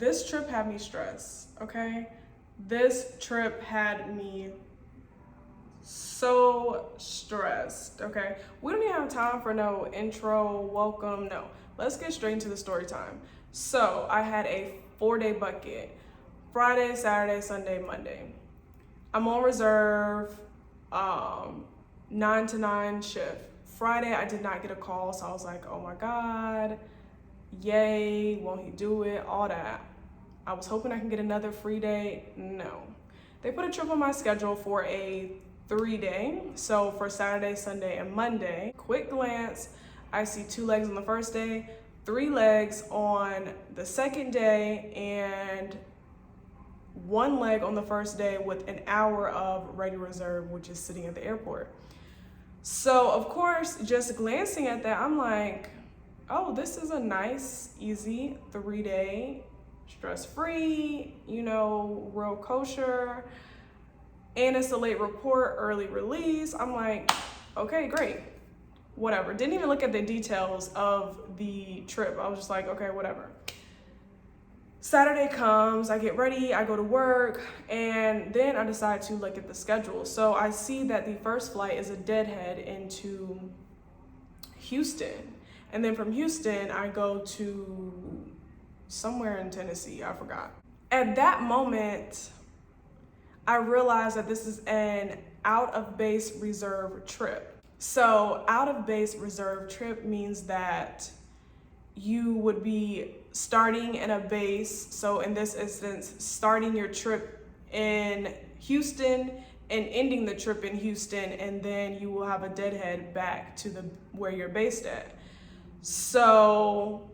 This trip had me stressed, okay? This trip had me so stressed, okay? We don't even have time for no intro, welcome, no. Let's get straight into the story time. So I had a 4-day bucket, Friday, Saturday, Sunday, Monday. I'm on reserve, 9 to 9 shift. Friday, I did not get a call, so I was like, oh my God, yay, won't he do it, all that. I was hoping I can get another free day, no. They put a trip on my schedule for a 3-day, so for Saturday, Sunday, and Monday. Quick glance, I see 2 legs on the first day, 3 legs on the second day, and 1 leg on the first day with an hour of ready reserve, which is sitting at the airport. So of course, just glancing at that, I'm like, oh, this is a nice, easy 3-day, stress-free, you know, real kosher. And it's a late report, early release. I'm like, okay, great, whatever. Didn't even look at the details of the trip. I was just like, okay, whatever. Saturday comes, I get ready, I go to work, and then I decide to look at the schedule. So I see that the first flight is a deadhead into Houston. And then from Houston, I go to somewhere in Tennessee, I forgot. At that moment, I realized that this is an out-of-base reserve trip. So out-of-base reserve trip means that you would be starting in a base, so in this instance, starting your trip in Houston and ending the trip in Houston, and then you will have a deadhead back to where you're based at. So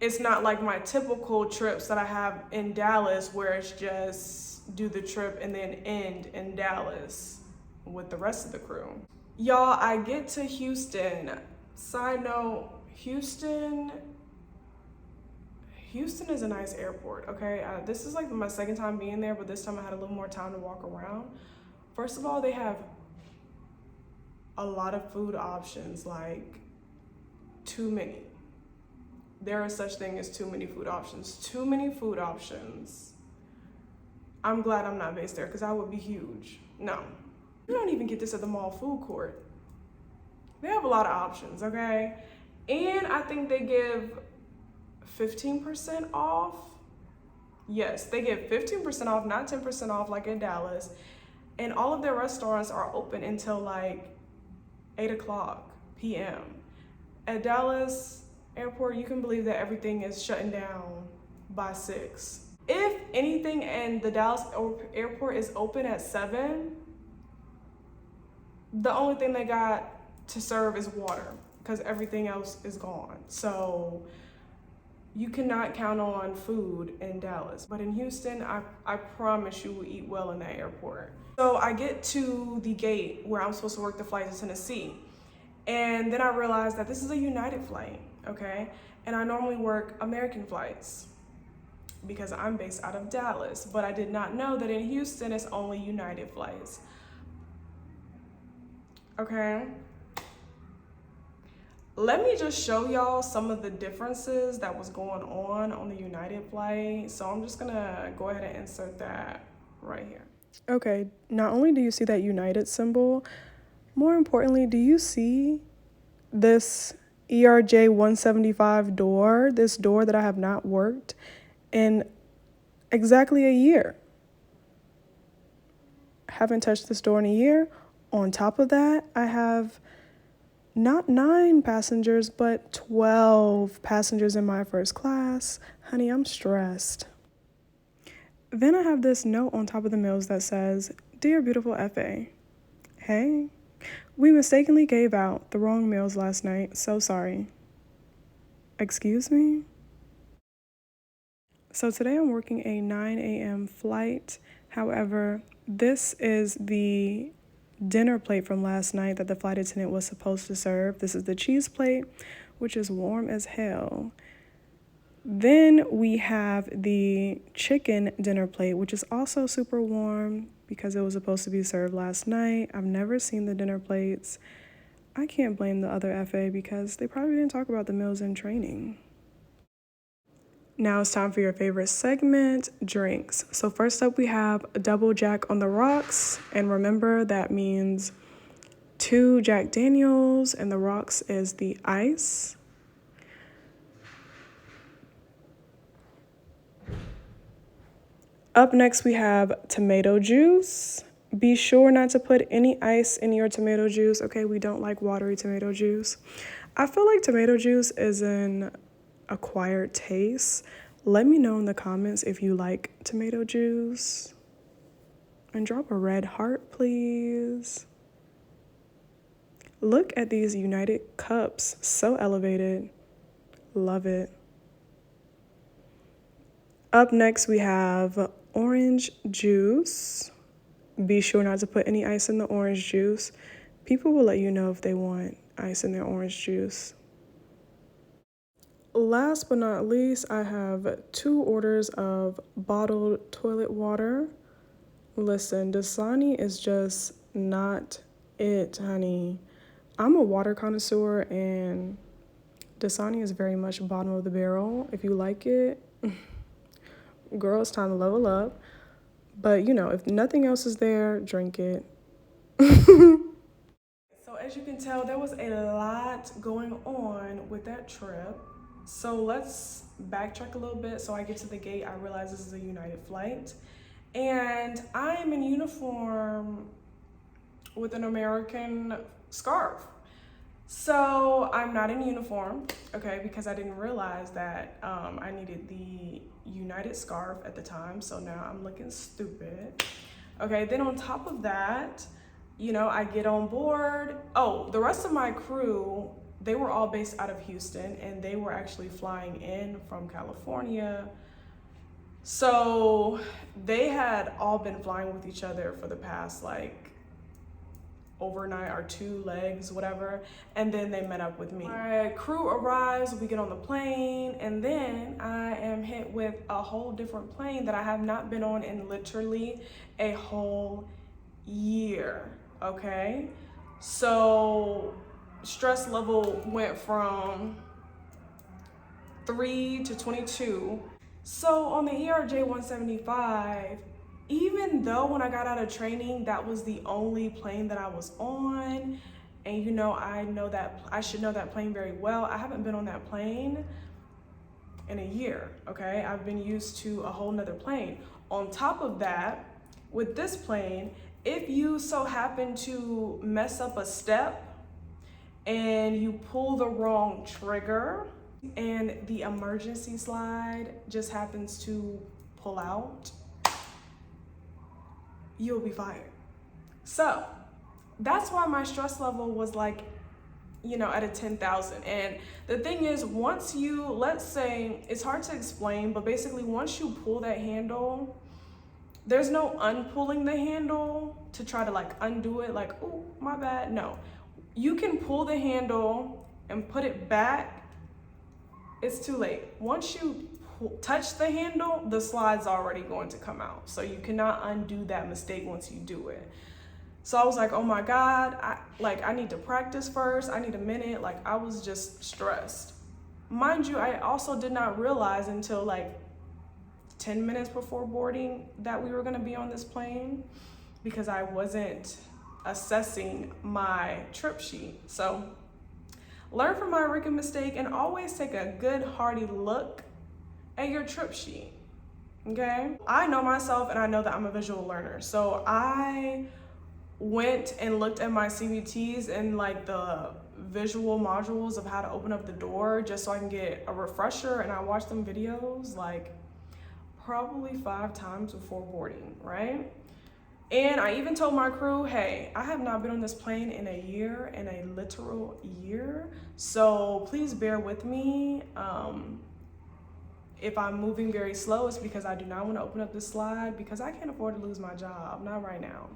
it's not like my typical trips that I have in Dallas where it's just do the trip and then end in Dallas with the rest of the crew. Y'all, I get to Houston. Side note, Houston is a nice airport, okay? This is like my second time being there, but this time I had a little more time to walk around. First of all, they have a lot of food options, like too many. There is such thing as too many food options. Too many food options. I'm glad I'm not based there because I would be huge. No, you don't even get this at the mall food court. They have a lot of options, okay? And I think they give 15% off. Yes, they give 15% off, not 10% off like in Dallas. And all of their restaurants are open until like 8:00 p.m. At Dallas Airport, you can believe that everything is shutting down by 6. If anything, and the Dallas Airport is open at 7, the only thing they got to serve is water because everything else is gone. So you cannot count on food in Dallas. But in Houston, I promise you will eat well in that airport. So I get to the gate where I'm supposed to work the flight to Tennessee. And then I realized that this is a United flight, okay? And I normally work American flights because I'm based out of Dallas. But I did not know that in Houston, it's only United flights. Okay? Let me just show y'all some of the differences that was going on the United flight. So I'm just gonna go ahead and insert that right here. Okay, not only do you see that United symbol, more importantly, do you see this ERJ 175 door, this door that I have not worked in exactly a year? Haven't touched this door in a year. On top of that, I have not 9 passengers, but 12 passengers in my first class. Honey, I'm stressed. Then I have this note on top of the meals that says, "Dear beautiful FA, hey, we mistakenly gave out the wrong meals last night. So sorry." Excuse me? So today I'm working a 9 a.m. flight. However, this is the dinner plate from last night that the flight attendant was supposed to serve. This is the cheese plate, which is warm as hell. Then we have the chicken dinner plate, which is also super warm because it was supposed to be served last night. I've never seen the dinner plates. I can't blame the other FA because they probably didn't talk about the meals in training. Now it's time for your favorite segment, drinks. So first up we have a double Jack on the rocks. And remember that means 2 Jack Daniels and the rocks is the ice. Up next we have tomato juice. Be sure not to put any ice in your tomato juice, okay? We don't like watery tomato juice. I feel like tomato juice is an acquired taste. Let me know in the comments if you like tomato juice. And drop a red heart, please. Look at these United cups, so elevated. Love it. Up next we have orange juice. Be sure not to put any ice in the orange juice. People will let you know if they want ice in their orange juice. Last but not least, I have 2 orders of bottled toilet water. Listen, Dasani is just not it, honey. I'm a water connoisseur and Dasani is very much bottom of the barrel. If you like it, girl, it's time to level up. But, you know, if nothing else is there, drink it. So as you can tell, there was a lot going on with that trip. So let's backtrack a little bit. So I get to the gate, I realize this is a United flight. And I am in uniform with an American scarf. So I'm not in uniform, okay, because I didn't realize that I needed the United scarf at the time. So now I'm looking stupid. Okay, then on top of that, you know, I get on board. Oh, the rest of my crew, they were all based out of Houston and they were actually flying in from California. So they had all been flying with each other for the past like overnight or 2 legs, whatever, and then they met up with me. My crew arrives, we get on the plane, and then I am hit with a whole different plane that I have not been on in literally a whole year, okay? So stress level went from 3 to 22. So on the ERJ 175, even though when I got out of training, that was the only plane that I was on, and you know, I should know that plane very well. I haven't been on that plane in a year, okay? I've been used to a whole nother plane. On top of that, with this plane, if you so happen to mess up a step and you pull the wrong trigger and the emergency slide just happens to pull out, you'll be fired. So that's why my stress level was like, you know, at a 10,000. And the thing is, once you, let's say, it's hard to explain, but basically once you pull that handle, there's no unpulling the handle to try to like undo it, like, oh, my bad. No, you can pull the handle and put it back. It's too late. Once you touch the handle, the slide's already going to come out. So you cannot undo that mistake once you do it. So I was like, oh my God, I need to practice first. I need a minute. Like, I was just stressed. Mind you, I also did not realize until like 10 minutes before boarding that we were gonna be on this plane because I wasn't assessing my trip sheet. So learn from my rookie mistake and always take a good hearty look at your trip sheet, okay? I know myself and I know that I'm a visual learner. So I went and looked at my CVTs and like the visual modules of how to open up the door just so I can get a refresher, and I watched them videos like probably 5 times before boarding, right? And I even told my crew, hey, I have not been on this plane in a year, in a literal year, so please bear with me. If I'm moving very slow, it's because I do not want to open up this slide because I can't afford to lose my job, not right now.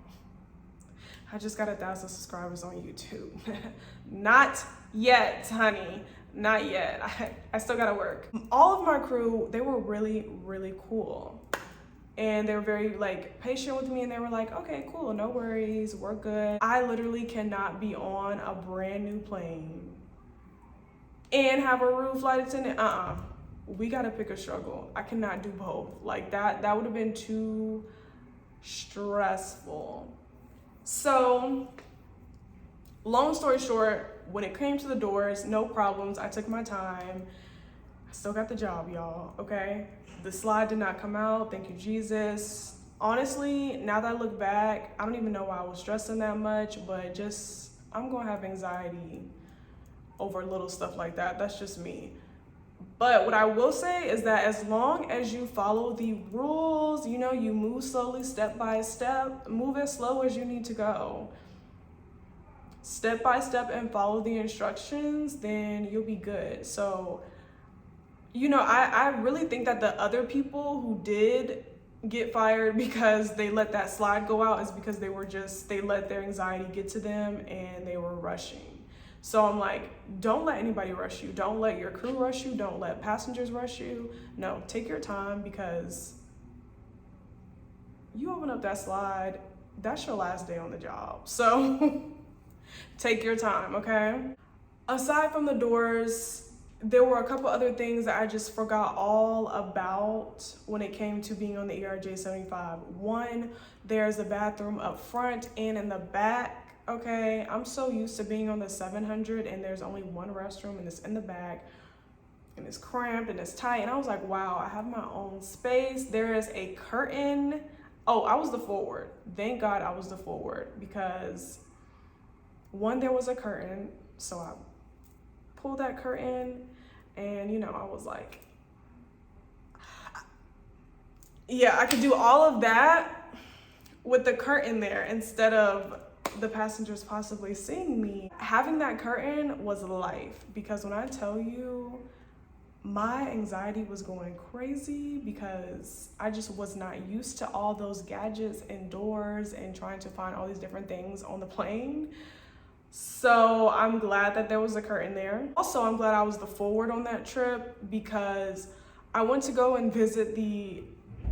I just got 1,000 subscribers on YouTube. Not yet, honey, not yet. I still gotta work. All of my crew, they were really, really cool. And they were very like patient with me, and they were like, okay, cool, no worries, we're good. I literally cannot be on a brand new plane and have a rude flight attendant, we gotta pick a struggle. I cannot do both. Like that would have been too stressful. So long story short, when it came to the doors, no problems. I took my time. I still got the job, y'all, okay? The slide did not come out, thank you, Jesus. Honestly, now that I look back, I don't even know why I was stressing that much, but just, I'm gonna have anxiety over little stuff like that. That's just me. But what I will say is that as long as you follow the rules, you know, you move slowly, step by step, move as slow as you need to go. Step by step and follow the instructions, then you'll be good. So, you know, I really think that the other people who did get fired because they let that slide go out is because they let their anxiety get to them and they were rushing. So I'm like, don't let anybody rush you. Don't let your crew rush you. Don't let passengers rush you. No, take your time, because you open up that slide, that's your last day on the job. So take your time, okay? Aside from the doors, there were a couple other things that I just forgot all about when it came to being on the ERJ 75. One, there's a bathroom up front and in the back. Okay, I'm so used to being on the 700 and there's only one restroom and it's in the back and it's cramped and it's tight. And I was like, wow, I have my own space. There is a curtain. Oh, I was the forward. Thank God I was the forward, because one, there was a curtain. So I pulled that curtain and, you know, I was like, yeah, I could do all of that with the curtain there instead of the passengers possibly seeing me. Having that curtain was life, because when I tell you, my anxiety was going crazy because I just was not used to all those gadgets indoors and trying to find all these different things on the plane. So I'm glad that there was a curtain there. Also, I'm glad I was the forward on that trip, because I went to go and visit the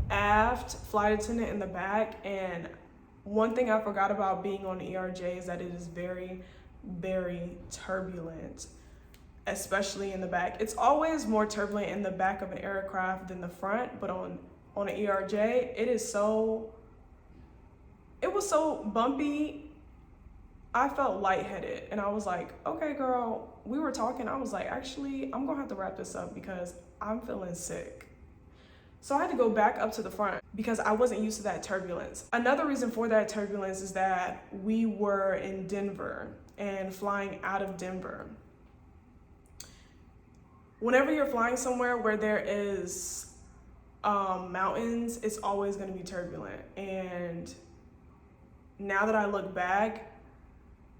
aft flight attendant in the back, and one thing I forgot about being on the ERJ is that it is very, very turbulent, especially in the back. It's always more turbulent in the back of an aircraft than the front, but on an ERJ, it was so bumpy. I felt lightheaded, and I was like, okay, girl, we were talking. I was like, actually, I'm gonna have to wrap this up because I'm feeling sick. So I had to go back up to the front because I wasn't used to that turbulence. Another reason for that turbulence is that we were in Denver and flying out of Denver. Whenever you're flying somewhere where there is mountains, it's always gonna be turbulent. And now that I look back,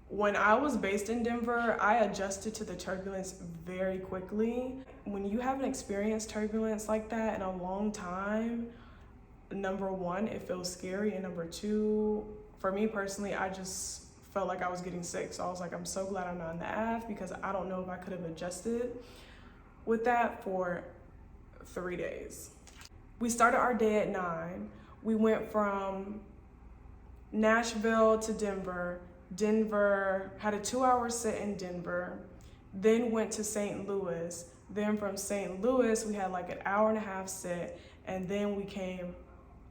when I was based in Denver, I adjusted to the turbulence very quickly. When you haven't experienced turbulence like that in a long time, number one, it feels scary. And number two, for me personally, I just felt like I was getting sick. So I was like, I'm so glad I'm not in the aft, because I don't know if I could have adjusted with that for 3 days. We started our day at 9. We went from Nashville to Denver. Denver, had a 2-hour sit in Denver, then went to St. Louis. Then from St. Louis, we had like an 1.5-hour sit, and then we came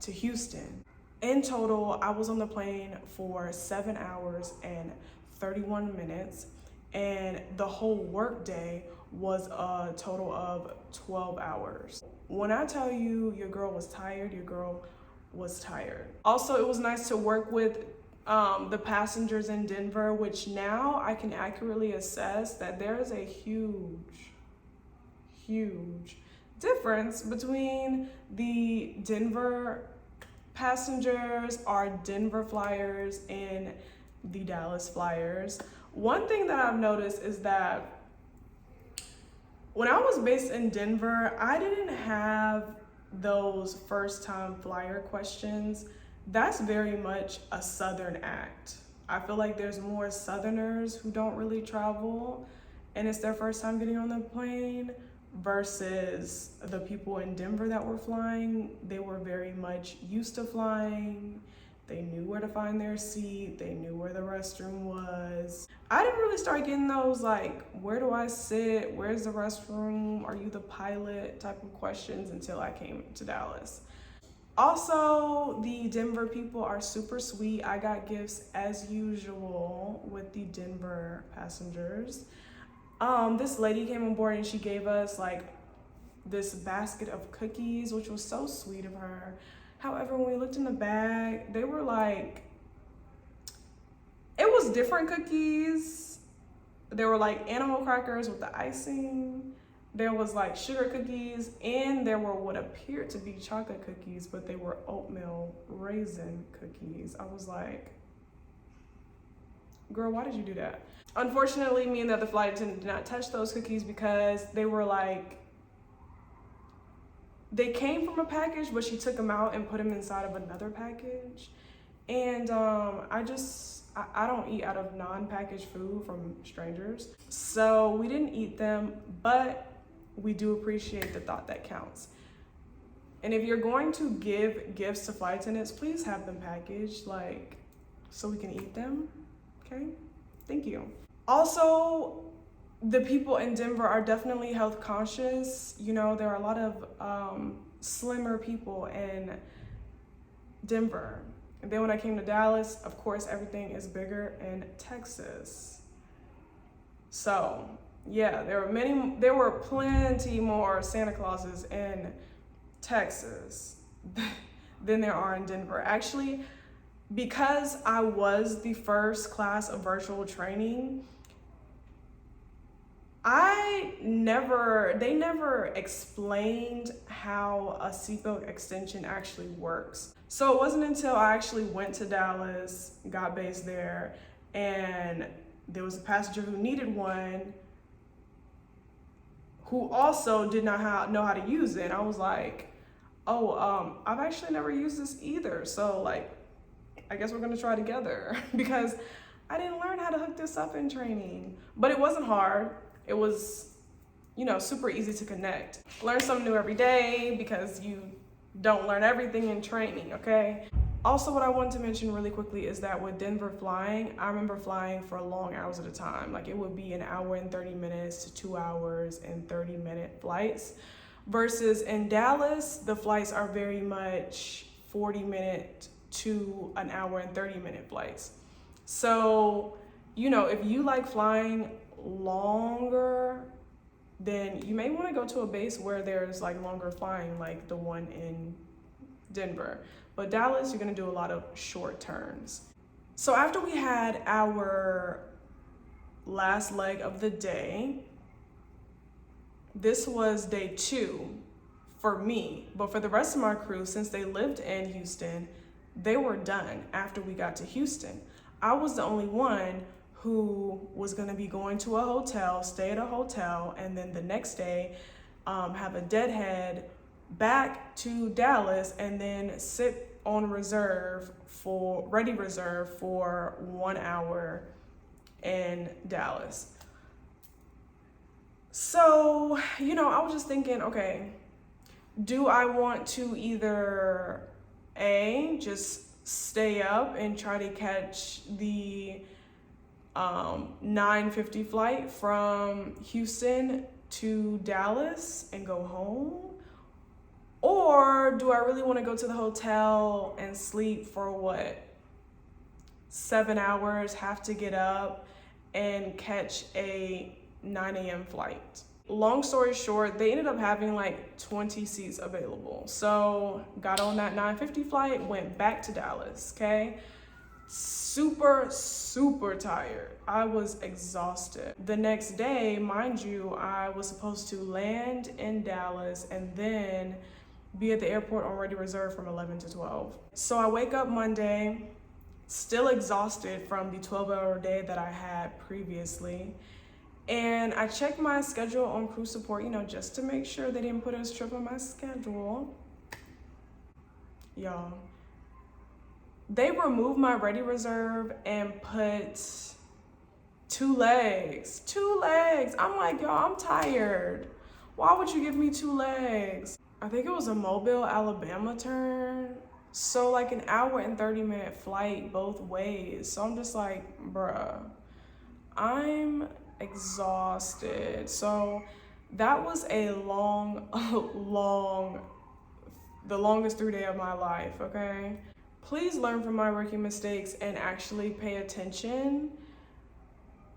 to Houston. In total, I was on the plane for 7 hours and 31 minutes, and the whole work day was a total of 12 hours. When I tell you your girl was tired, your girl was tired. Also, it was nice to work with the passengers in Denver, which now I can accurately assess that there is a huge difference between the Denver passengers, our Denver flyers, and the Dallas flyers. One thing that I've noticed is that when I was based in Denver, I didn't have those first-time flyer questions. That's very much a Southern act. I feel like there's more Southerners who don't really travel and it's their first time getting on the plane versus the people in Denver that were flying. They were very much used to flying. They knew where to find their seat. They knew where the restroom was. I didn't really start getting those like, where do I sit? Where's the restroom? Are you the pilot? Type of questions until I came to Dallas. Also, the Denver people are super sweet. I got gifts as usual with the Denver passengers. This lady came on board and she gave us like this basket of cookies, which was so sweet of her. However, when we looked in the bag, they were like, it was different cookies. There were like animal crackers with the icing. There was like sugar cookies, and there were what appeared to be chocolate cookies, but they were oatmeal raisin cookies. I was like, girl, why did you do that? Unfortunately, me and the other flight attendant did not touch those cookies because they were like, they came from a package, but she took them out and put them inside of another package. And I don't eat out of non-packaged food from strangers. So we didn't eat them, but we do appreciate the thought that counts. And if you're going to give gifts to flight attendants, please have them packaged, like, so we can eat them, okay? Thank you. Also, the people in Denver are definitely health conscious. You know, there are a lot of slimmer people in Denver. And then when I came to Dallas, of course, everything is bigger in Texas. So yeah, there were plenty more Santa Clauses in Texas than there are in Denver. Actually, because I was the first class of virtual training, they never explained how a seatbelt extension actually works. So it wasn't until I actually went to Dallas, got based there, and there was a passenger who needed one, who also did not know how to use it. And I was like, oh, I've actually never used this either. So like, I guess we're gonna try together because I didn't learn how to hook this up in training. But it wasn't hard. It was, you know, super easy to connect. Learn something new every day because you don't learn everything in training, okay? Also, what I wanted to mention really quickly is that with Denver flying, I remember flying for long hours at a time. Like it would be an hour and 30 minutes to 2 hours and 30-minute flights. Versus in Dallas, the flights are very much 40-minute to an hour and 30-minute flights. So, you know, if you like flying longer, then you may want to go to a base where there's like longer flying, like the one in Denver. But Dallas, you're gonna do a lot of short turns. So after we had our last leg of the day, this was day 2 for me, but for the rest of my crew, since they lived in Houston, they were done after we got to Houston. I was the only one who was gonna be going to a hotel, stay at a hotel, and then the next day have a deadhead back to Dallas and then sit on ready reserve for 1 hour in Dallas. So, you know, I was just thinking, okay, do I want to either just stay up and try to catch the 9:50 flight from Houston to Dallas and go home? Or do I really want to go to the hotel and sleep for 7 hours, have to get up and catch a 9 a.m. flight? Long story short, they ended up having like 20 seats available. So got on that 9:50 flight, went back to Dallas, okay? Super, super tired. I was exhausted. The next day, mind you, I was supposed to land in Dallas and then be at the airport on ready reserve from 11 to 12. So I wake up Monday, still exhausted from the 12-hour day that I had previously. And I checked my schedule on crew support, you know, just to make sure they didn't put a trip on my schedule. Y'all, they removed my ready reserve and put 2 legs. 2 legs. I'm like, y'all, I'm tired. Why would you give me 2 legs? I think it was a Mobile, Alabama turn So like an hour and 30-minute flight both ways. So I'm just like, bruh, I'm exhausted. So that was a long, the longest 3 day of my life, okay? Please learn from my rookie mistakes and actually pay attention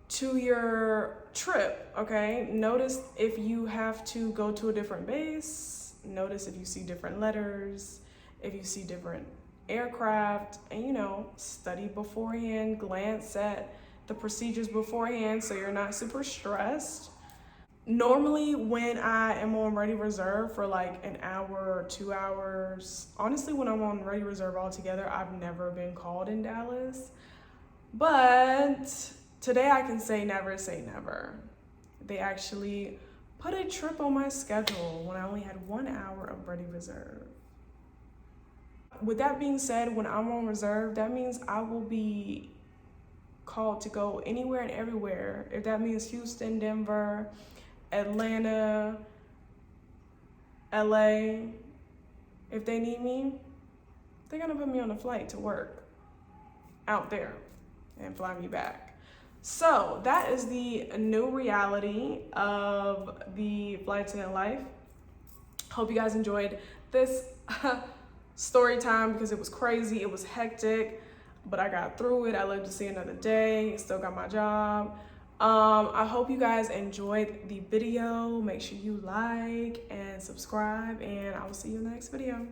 to your trip, okay? Notice if you have to go to a different base, notice if you see different letters, if you see different aircraft, and you know, study beforehand, glance at the procedures beforehand so you're not super stressed. Normally when I am on Ready Reserve for like an hour or 2 hours, honestly when I'm on Ready Reserve altogether, I've never been called in Dallas. But today I can say never. They actually put a trip on my schedule when I only had 1 hour of Ready Reserve. With that being said, when I'm on reserve, that means I will be called to go anywhere and everywhere. If that means Houston, Denver, Atlanta, LA, if they need me, they're gonna put me on a flight to work out there and fly me back. So that is the new reality of the flight attendant life. Hope you guys enjoyed this story time because it was crazy, it was hectic, but I got through it. I lived to see another day, still got my job. I hope you guys enjoyed the video. Make sure you like and subscribe, and I will see you in the next video.